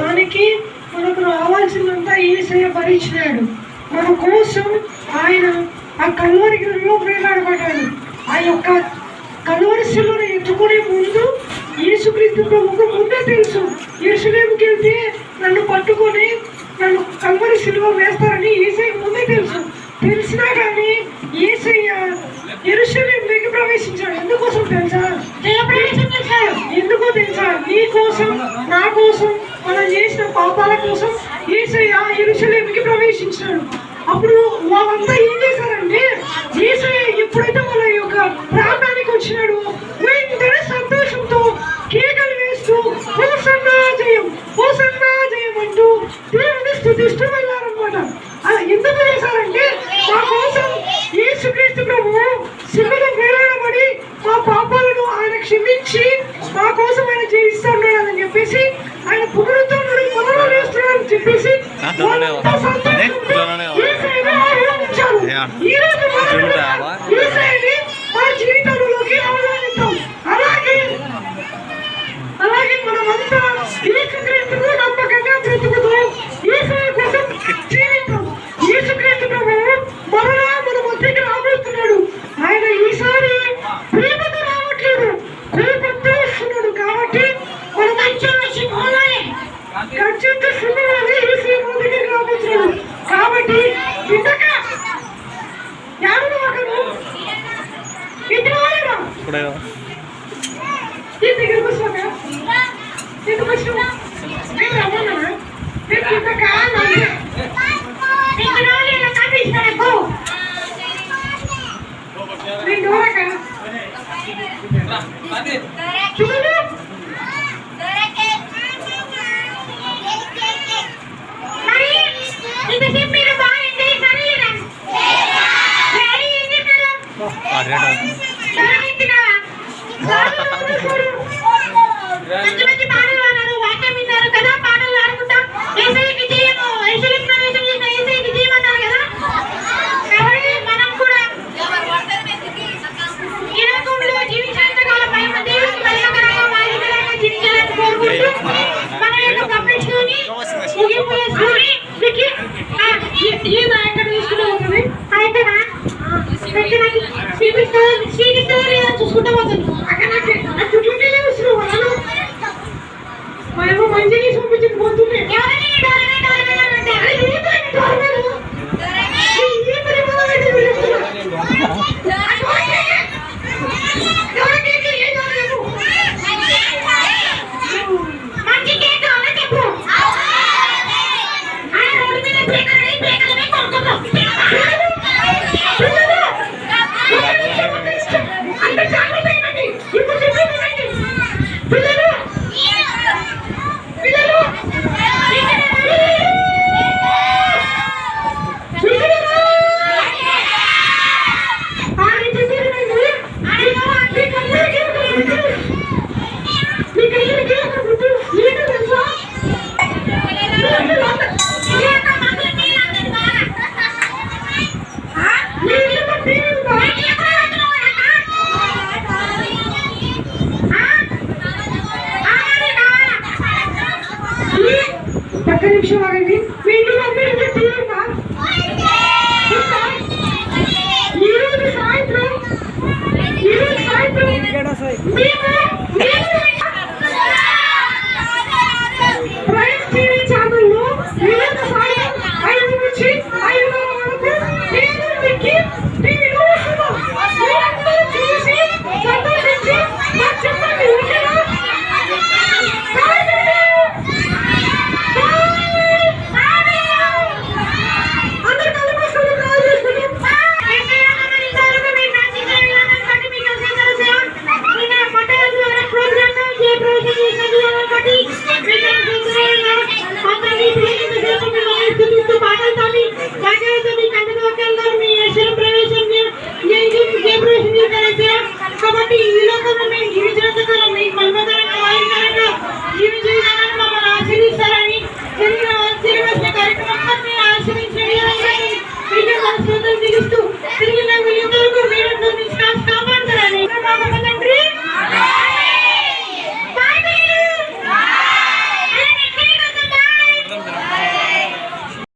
దానికి మనకు రావాల్సిందంతా యేసయ్య భరించినాడు. మన కోసం ఆయన ఆ కల్వరి గిరిలో వేలాడబడ్డాడు. ఆ యొక్క కల్వరి శిలువను ఎత్తుకునే ముందు యేసుక్రీస్తు ప్రభువుకు ముందే తెలుసు, యెరూషలేముకి వెళ్తే నన్ను పట్టుకొని నన్ను కల్వరి శిలువ వేస్తారని యేసయ్యకు ముందే తెలుసు. తెలిసినా కానీ యేసయ్య యెరూషలేములోకి ప్రవేశించాడు. ఎందుకోసం తెలుసా? జయప్రవేశం చేశాడు. ఎందుకో తెలుసా? నీ కోసం, నా కోసం, మనం చేసిన పాపాల కోసం యేసయ్య యెరూషలేముకి ప్రవేశించాడు. అప్పుడు వాళ్ళంతా ఏం చేశారంటే, యేసయ్య ఎప్పుడైతే వాళ్ళ యొక్క ప్రాంతానికి వచ్చినాడు వెంటనే సంతోషంతో కేకలు వేస్తూ హోసన్నా జయం, హోసన్నా జయం అంటూ దేవుని స్తుతిస్తూ వెళ్ళారనమాట. అలా ఎందుకు చేశారంటే, మా కోసం యేసుక్రీస్తు ప్రభువు శిలువలో వేలాడబడి మా పాపాలను ఆయన క్షమించి మా కోసం ఆయన జీవిస్తున్నాడు అని చెప్పేసి, ఆయన పునరుద్ధరణుడు మనలో వేస్తున్నాడని చెప్పేసి ఈ రోజు యేసయ్యని మా జీవితంలోకి ఆహ్వానిద్దాం. అలాగే మనమంతా యేసుక్రీస్తును నమ్మకంగా బ్రతుకుతాం. యేసయ్య కోసం జీవితం. యేసుక్రీస్తు ప్రభువు మరలా మన మధ్యకి రాబోతున్నాడు. ఆయన ఈసారి ప్రేమతో రావట్లేదు, కోపంతో వస్తున్నాడు. కాబట్టి మన ఖచ్చితంగా సింహాలే యేసయ్య మన దగ్గరికి రాబోతున్నాడు. కాబట్టి ఇంతక ఎవరు ఇటు దగ్గరికి వస్తాక ఎందుకు వచ్చినా నేను రమ్మన్నా నేను ఇంతక కనిపిస్తాను నేను చూడు మరి ఇంతసేపు మీరు బాగా ఎంజాయ్ సరేనా? మంచి మంచి పాటలు అన్నారు, వాక్యం విన్నారు కదా, పాటలు ఆడుకుంటాం. యేసయ్యకి జయము, యేసయ్య ప్రవేశం చేసిన యేసయ్యకి జయం అన్నారు కదా. కాబట్టి మనం కూడా ఈ లోకంలో జీవించేంత కాలం మేము దేవునికి మహిమకరంగా మాదిరికరంగా జీవించాలని కోరుకుంటూ మన యొక్క ప్రపంచాన్ని ముగింపు చేసుకుని ఈ ఎక్కడ తీసుకుంటూ ఉంటుంది అయితే చూసుకుంటా పోతుంది. అక్కడ నాకు చుట్టూ వస్తున్నావు మేము మంచిగా చూపించి పోతుంది. Thank you. నిమిషం ఆగండి. మీ ఇంట్లో అందరికీ టీవీ ఉందా? ఈరోజు సాయంత్రం మేము